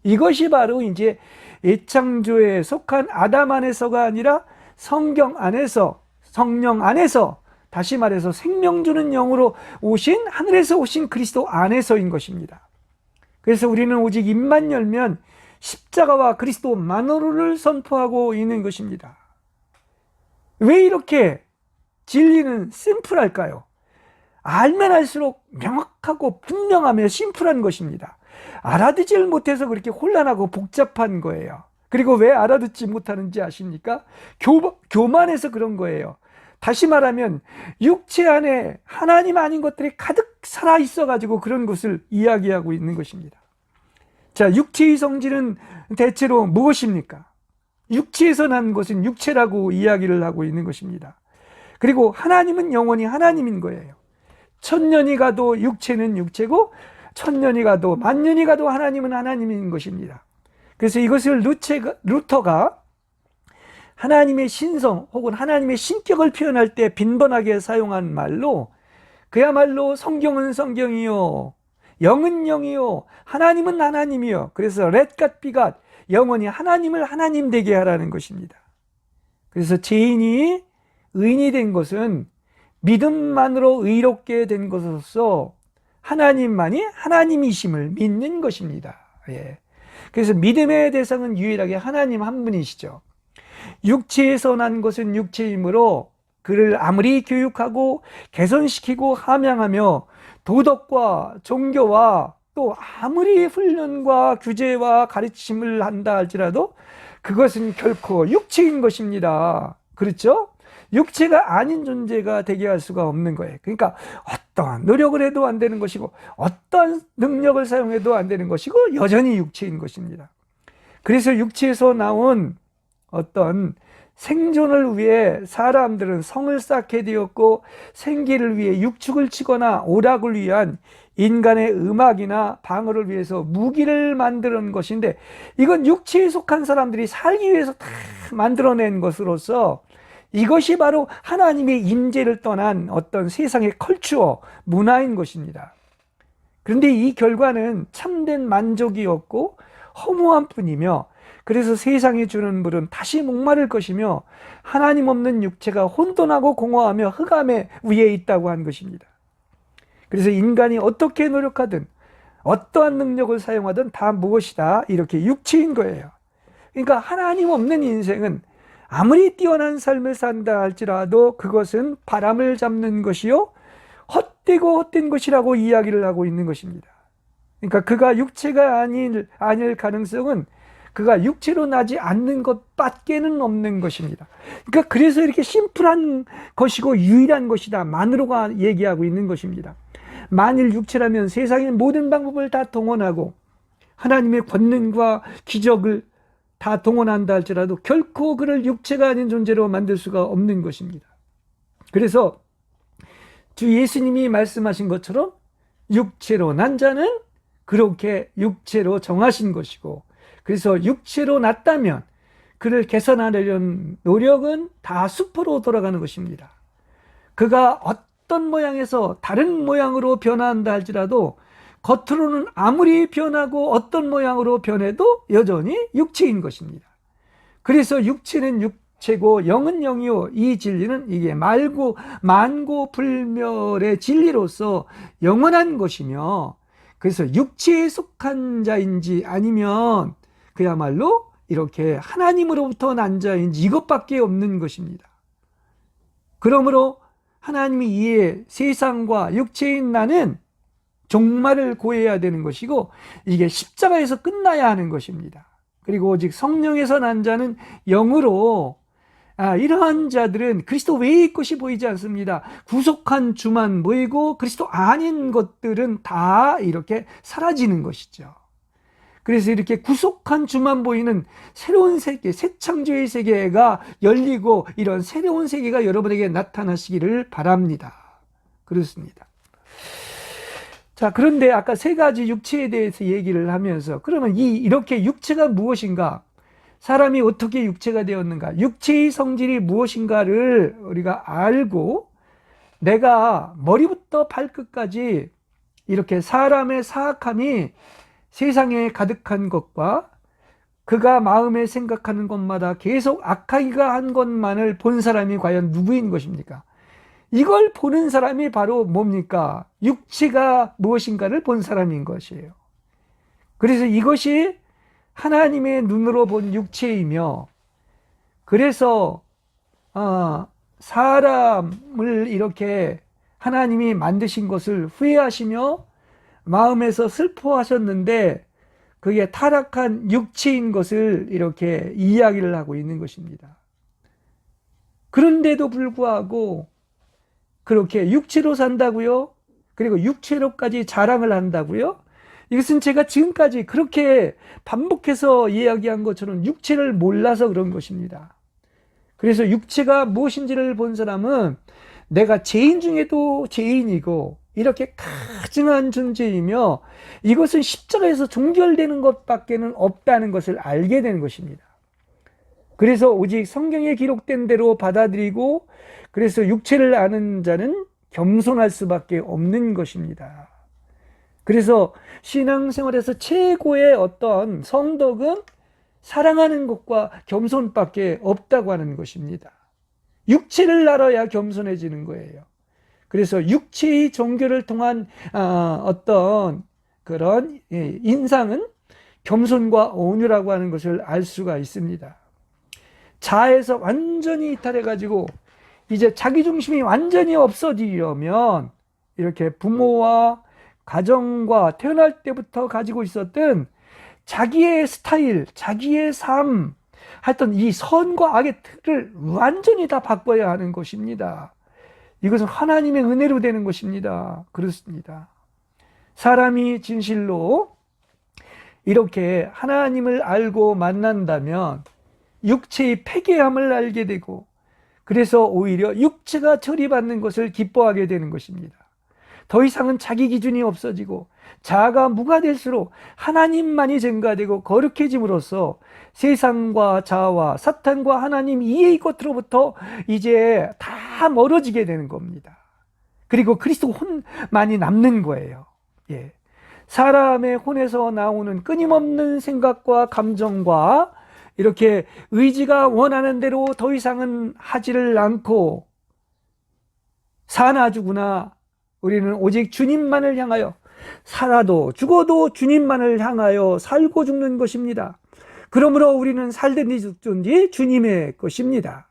이것이 바로 이제 예창조에 속한 아담 안에서가 아니라 성경 안에서, 성령 안에서, 다시 말해서 생명 주는 영으로 오신, 하늘에서 오신 그리스도 안에서인 것입니다. 그래서 우리는 오직 입만 열면 십자가와 그리스도만으로를 선포하고 있는 것입니다. 왜 이렇게 진리는 심플할까요? 알면 알수록 명확하고 분명하며 심플한 것입니다. 알아듣지를 못해서 그렇게 혼란하고 복잡한 거예요. 그리고 왜 알아듣지 못하는지 아십니까? 교만해서 그런 거예요. 다시 말하면 육체 안에 하나님 아닌 것들이 가득 살아 있어가지고 그런 것을 이야기하고 있는 것입니다. 자, 육체의 성질은 대체로 무엇입니까? 육체에서 난 것은 육체라고 이야기를 하고 있는 것입니다. 그리고 하나님은 영원히 하나님인 거예요. 천년이 가도 육체는 육체고, 천년이 가도 만년이 가도 하나님은 하나님인 것입니다. 그래서 이것을 루터가 하나님의 신성 혹은 하나님의 신격을 표현할 때 빈번하게 사용한 말로, 그야말로 성경은 성경이요, 영은 영이요, 하나님은 하나님이요, 그래서 let God be God, 영원히 하나님을 하나님 되게 하라는 것입니다. 그래서 죄인이 의인이 된 것은 믿음만으로 의롭게 된 것으로서 하나님만이 하나님이심을 믿는 것입니다. 예. 그래서 믿음의 대상은 유일하게 하나님 한 분이시죠. 육체에서 난 것은 육체이므로 그를 아무리 교육하고 개선시키고 함양하며 도덕과 종교와 또 아무리 훈련과 규제와 가르침을 한다 할지라도 그것은 결코 육체인 것입니다. 그렇죠? 육체가 아닌 존재가 되게 할 수가 없는 거예요. 그러니까 어떠한 노력을 해도 안 되는 것이고, 어떠한 능력을 사용해도 안 되는 것이고, 여전히 육체인 것입니다. 그래서 육체에서 나온 어떤 생존을 위해 사람들은 성을 쌓게 되었고, 생계를 위해 육축을 치거나 오락을 위한 인간의 음악이나 방어를 위해서 무기를 만드는 것인데, 이건 육체에 속한 사람들이 살기 위해서 다 만들어낸 것으로서 이것이 바로 하나님의 임재를 떠난 어떤 세상의 컬처, 문화인 것입니다. 그런데 이 결과는 참된 만족이 없고 허무한 뿐이며, 그래서 세상이 주는 물은 다시 목마를 것이며, 하나님 없는 육체가 혼돈하고 공허하며 흑암의 위에 있다고 한 것입니다. 그래서 인간이 어떻게 노력하든 어떠한 능력을 사용하든 다 무엇이다? 이렇게 육체인 거예요. 그러니까 하나님 없는 인생은 아무리 뛰어난 삶을 산다 할지라도 그것은 바람을 잡는 것이요, 헛되고 헛된 것이라고 이야기를 하고 있는 것입니다. 그러니까 그가 육체가 아닐 가능성은 그가 육체로 나지 않는 것밖에는 없는 것입니다. 그러니까 그래서 이렇게 심플한 것이고 유일한 것이다, 만으로가 얘기하고 있는 것입니다. 만일 육체라면 세상의 모든 방법을 다 동원하고 하나님의 권능과 기적을 다 동원한다 할지라도 결코 그를 육체가 아닌 존재로 만들 수가 없는 것입니다. 그래서 주 예수님이 말씀하신 것처럼 육체로 난 자는 그렇게 육체로 정하신 것이고, 그래서 육체로 났다면 그를 개선하려는 노력은 다 수포로 돌아가는 것입니다. 그가 어떤 모양에서 다른 모양으로 변화한다 할지라도 겉으로는 아무리 변하고 어떤 모양으로 변해도 여전히 육체인 것입니다. 그래서 육체는 육체고 영은 영이요, 이 진리는 이게 만고 불멸의 진리로서 영원한 것이며, 그래서 육체에 속한 자인지 아니면 그야말로 이렇게 하나님으로부터 난 자인지 이것밖에 없는 것입니다. 그러므로 하나님이 이에 세상과 육체인 나는 종말을 고해야 되는 것이고, 이게 십자가에서 끝나야 하는 것입니다. 그리고 오직 성령에서 난 자는 영으로 이러한 자들은 그리스도 외의 것이 보이지 않습니다. 구속한 주만 보이고 그리스도 아닌 것들은 다 이렇게 사라지는 것이죠. 그래서 이렇게 구속한 주만 보이는 새로운 세계, 새 창조의 세계가 열리고 이런 새로운 세계가 여러분에게 나타나시기를 바랍니다. 그렇습니다. 자, 그런데 아까 세 가지 육체에 대해서 얘기를 하면서 그러면 이렇게 육체가 무엇인가? 사람이 어떻게 육체가 되었는가? 육체의 성질이 무엇인가를 우리가 알고 내가 머리부터 발끝까지 이렇게 사람의 사악함이 세상에 가득한 것과 그가 마음에 생각하는 것마다 계속 악하기가 한 것만을 본 사람이 과연 누구인 것입니까? 이걸 보는 사람이 바로 뭡니까? 육체가 무엇인가를 본 사람인 것이에요. 그래서 이것이 하나님의 눈으로 본 육체이며, 그래서 사람을 이렇게 하나님이 만드신 것을 후회하시며 마음에서 슬퍼하셨는데 그게 타락한 육체인 것을 이렇게 이야기를 하고 있는 것입니다. 그런데도 불구하고 그렇게 육체로 산다고요? 그리고 육체로까지 자랑을 한다고요? 이것은 제가 지금까지 그렇게 반복해서 이야기한 것처럼 육체를 몰라서 그런 것입니다. 그래서 육체가 무엇인지를 본 사람은 내가 죄인 중에도 죄인이고 이렇게 가증한 존재이며 이것은 십자가에서 종결되는 것밖에는 없다는 것을 알게 되는 것입니다. 그래서 오직 성경에 기록된 대로 받아들이고 그래서 육체를 아는 자는 겸손할 수밖에 없는 것입니다. 그래서 신앙생활에서 최고의 어떤 성덕은 사랑하는 것과 겸손밖에 없다고 하는 것입니다. 육체를 알아야 겸손해지는 거예요. 그래서 육체의 종교를 통한 어떤 그런 인상은 겸손과 온유라고 하는 것을 알 수가 있습니다. 자아에서 완전히 이탈해가지고 이제 자기중심이 완전히 없어지려면 이렇게 부모와 가정과 태어날 때부터 가지고 있었던 자기의 스타일, 자기의 삶, 하여튼 이 선과 악의 틀을 완전히 다 바꿔야 하는 것입니다. 이것은 하나님의 은혜로 되는 것입니다. 그렇습니다. 사람이 진실로 이렇게 하나님을 알고 만난다면 육체의 폐괴함을 알게 되고 그래서 오히려 육체가 처리받는 것을 기뻐하게 되는 것입니다. 더 이상은 자기 기준이 없어지고 자아가 무가될수록 하나님만이 증가되고 거룩해짐으로써 세상과 자아와 사탄과 하나님 이의 것으로부터 이제 다 멀어지게 되는 겁니다. 그리고 그리스도 혼만이 남는 거예요. 예. 사람의 혼에서 나오는 끊임없는 생각과 감정과 이렇게 의지가 원하는 대로 더 이상은 하지를 않고 사나 죽으나 우리는 오직 주님만을 향하여 살아도 죽어도 주님만을 향하여 살고 죽는 것입니다. 그러므로 우리는 살든지 죽든지 주님의 것입니다.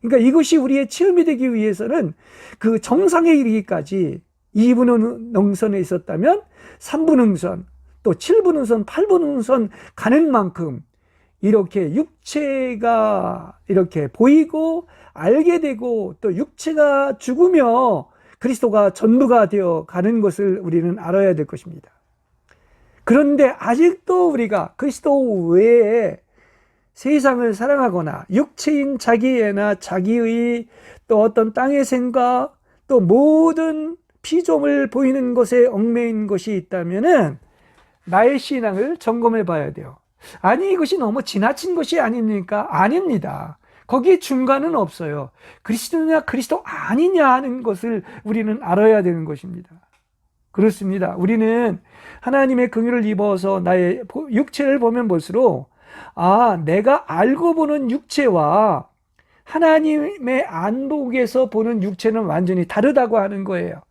그러니까 이것이 우리의 체험이 되기 위해서는 그 정상에 이르기까지 2분 능선에 있었다면 3분 능선, 또 7분 능선, 8분 능선 가는 만큼 이렇게 육체가 이렇게 보이고 알게 되고 또 육체가 죽으며 그리스도가 전부가 되어 가는 것을 우리는 알아야 될 것입니다. 그런데 아직도 우리가 그리스도 외에 세상을 사랑하거나 육체인 자기애나 자기의 또 어떤 땅의 생각 또 모든 피조물 보이는 것에 얽매인 것이 있다면은 나의 신앙을 점검해 봐야 돼요. 아니 이것이 너무 지나친 것이 아닙니까? 아닙니다. 거기에 중간은 없어요. 그리스도냐 그리스도 아니냐 하는 것을 우리는 알아야 되는 것입니다. 그렇습니다. 우리는 하나님의 긍휼을 입어서 나의 육체를 보면 볼수록 내가 알고 보는 육체와 하나님의 안목에서 보는 육체는 완전히 다르다고 하는 거예요.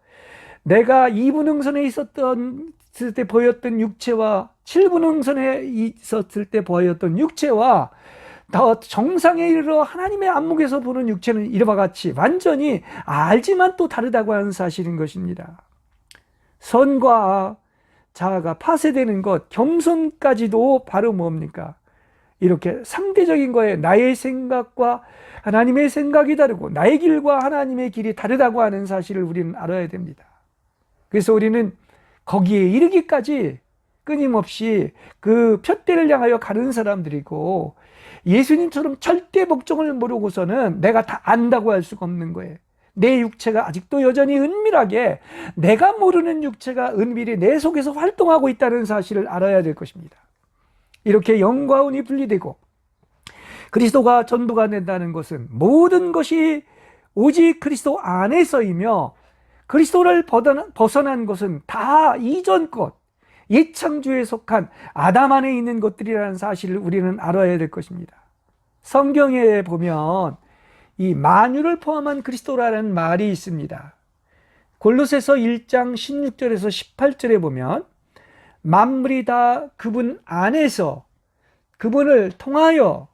내가 2분응선에 있었을 때 보였던 육체와 7분응선에 있었을 때 보였던 육체와 더 정상에 이르러 하나님의 안목에서 보는 육체는 이와 같이 완전히 알지만 또 다르다고 하는 사실인 것입니다. 선과 자아가 파쇄되는 것, 겸손까지도 바로 뭡니까? 이렇게 상대적인 거예요. 나의 생각과 하나님의 생각이 다르고 나의 길과 하나님의 길이 다르다고 하는 사실을 우리는 알아야 됩니다. 그래서 우리는 거기에 이르기까지 끊임없이 그 표대를 향하여 가는 사람들이고, 예수님처럼 절대 복종을 모르고서는 내가 다 안다고 할 수가 없는 거예요. 내 육체가 아직도 여전히 은밀하게, 내가 모르는 육체가 은밀히 내 속에서 활동하고 있다는 사실을 알아야 될 것입니다. 이렇게 영과 운이 분리되고 그리스도가 전부가 된다는 것은 모든 것이 오직 그리스도 안에서이며, 그리스도를 벗어난 것은 다 이전 것, 옛 창조에 속한 아담 안에 있는 것들이라는 사실을 우리는 알아야 될 것입니다. 성경에 보면 이 만유를 포함한 그리스도라는 말이 있습니다. 골로새서 1장 16절에서 18절에 보면 만물이 다 그분 안에서 그분을 통하여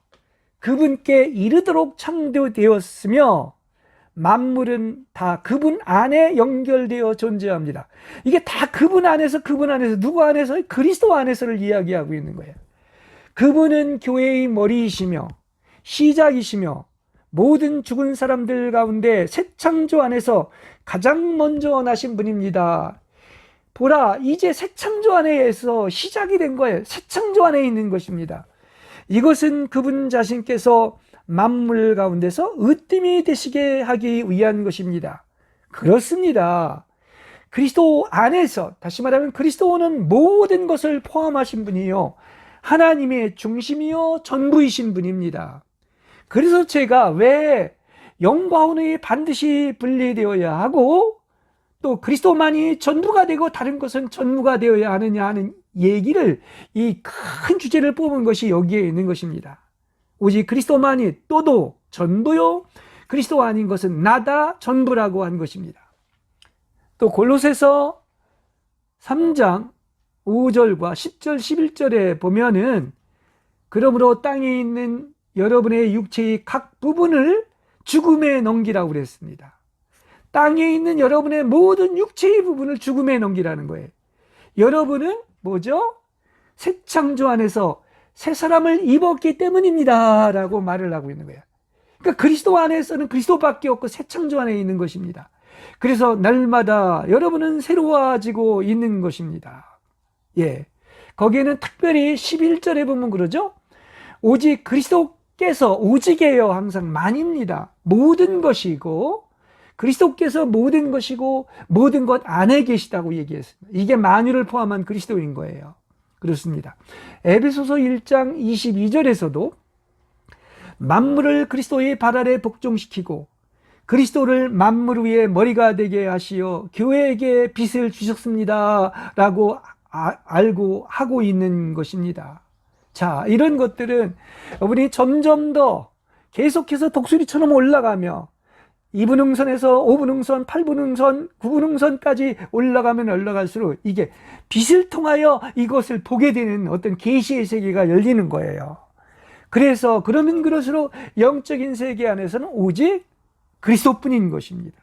그분께 이르도록 창조되었으며 만물은 다 그분 안에 연결되어 존재합니다. 이게 다 그분 안에서 누구 안에서? 그리스도 안에서를 이야기하고 있는 거예요. 그분은 교회의 머리이시며 시작이시며 모든 죽은 사람들 가운데 새 창조 안에서 가장 먼저 나신 분입니다. 보라, 이제 새 창조 안에서 시작이 된 거예요. 새 창조 안에 있는 것입니다. 이것은 그분 자신께서 만물 가운데서 으뜸이 되시게 하기 위한 것입니다. 그렇습니다. 그리스도 안에서, 다시 말하면 그리스도는 모든 것을 포함하신 분이요, 하나님의 중심이요 전부이신 분입니다. 그래서 제가 왜 영과 혼이 반드시 분리되어야 하고 또 그리스도만이 전부가 되고 다른 것은 전무가 되어야 하느냐 하는 얘기를, 이 큰 주제를 뽑은 것이 여기에 있는 것입니다. 오직 그리스도만이 또도 전부요, 그리스도 아닌 것은 나다 전부라고 한 것입니다. 또 골로새서 3장 5절과 10절 11절에 보면은 그러므로 땅에 있는 여러분의 육체의 각 부분을 죽음에 넘기라고 그랬습니다. 땅에 있는 여러분의 모든 육체의 부분을 죽음에 넘기라는 거예요. 여러분은 뭐죠? 새 창조 안에서 새 사람을 입었기 때문입니다 라고 말을 하고 있는 거예요. 그러니까 그리스도 안에서는 그리스도밖에 없고 새 창조 안에 있는 것입니다. 그래서 날마다 여러분은 새로워지고 있는 것입니다. 예, 거기에는 특별히 11절에 보면 그러죠. 오직 그리스도께서, 오직이에요. 항상 만입니다. 모든 것이고 그리스도께서 모든 것이고 모든 것 안에 계시다고 얘기했습니다. 이게 만유를 포함한 그리스도인 거예요. 그렇습니다. 에베소서 1장 22절에서도 만물을 그리스도의 발 아래 복종시키고 그리스도를 만물 위에 머리가 되게 하시어 교회에게 빚을 주셨습니다 라고 알고 하고 있는 것입니다. 자, 이런 것들은 여러분이 점점 더 계속해서 독수리처럼 올라가며 2분응선에서 5분응선, 8분응선, 9분응선까지 올라가면 올라갈수록 이게 빛을 통하여 이것을 보게 되는 어떤 계시의 세계가 열리는 거예요. 그래서 그러면 그럴수록 영적인 세계 안에서는 오직 그리스도뿐인 것입니다.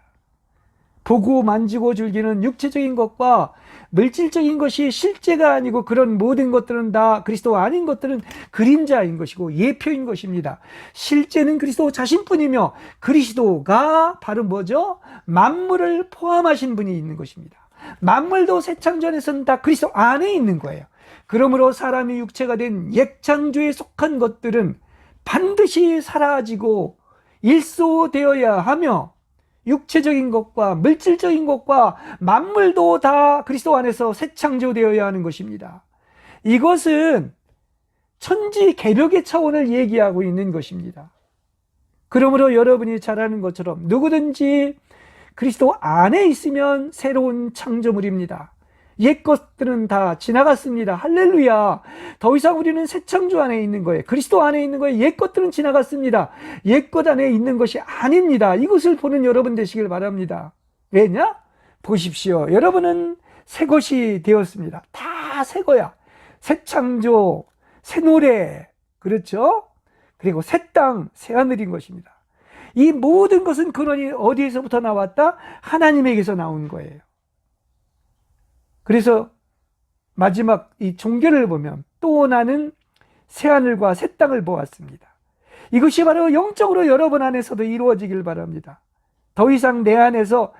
보고 만지고 즐기는 육체적인 것과 물질적인 것이 실제가 아니고 그런 모든 것들은 다 그리스도 아닌 것들은 그림자인 것이고 예표인 것입니다. 실제는 그리스도 자신뿐이며 그리스도가 바로 뭐죠? 만물을 포함하신 분이 있는 것입니다. 만물도 새 창조에서는 다 그리스도 안에 있는 거예요. 그러므로 사람이 육체가 된 옛 창조에 속한 것들은 반드시 사라지고 일소되어야 하며 육체적인 것과 물질적인 것과 만물도 다 그리스도 안에서 새 창조되어야 하는 것입니다. 이것은 천지 개벽의 차원을 얘기하고 있는 것입니다. 그러므로 여러분이 잘 아는 것처럼 누구든지 그리스도 안에 있으면 새로운 창조물입니다. 옛 것들은 다 지나갔습니다. 할렐루야. 더 이상 우리는 새 창조 안에 있는 거예요. 그리스도 안에 있는 거예요. 옛 것들은 지나갔습니다. 옛 것 안에 있는 것이 아닙니다. 이것을 보는 여러분 되시길 바랍니다. 왜냐? 보십시오. 여러분은 새 것이 되었습니다. 다 새 거야. 새 창조, 새 노래, 그렇죠? 그리고 새 땅, 새 하늘인 것입니다. 이 모든 것은 근원이 어디에서부터 나왔다? 하나님에게서 나온 거예요. 그래서 마지막 이 종결을 보면 또 나는 새하늘과 새 땅을 보았습니다. 이것이 바로 영적으로 여러분 안에서도 이루어지길 바랍니다. 더 이상 내 안에서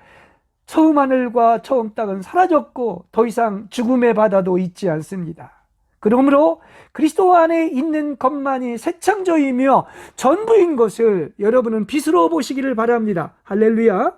처음 하늘과 처음 땅은 사라졌고 더 이상 죽음의 바다도 있지 않습니다. 그러므로 그리스도 안에 있는 것만이 새 창조이며 전부인 것을 여러분은 빛으로 보시기를 바랍니다. 할렐루야.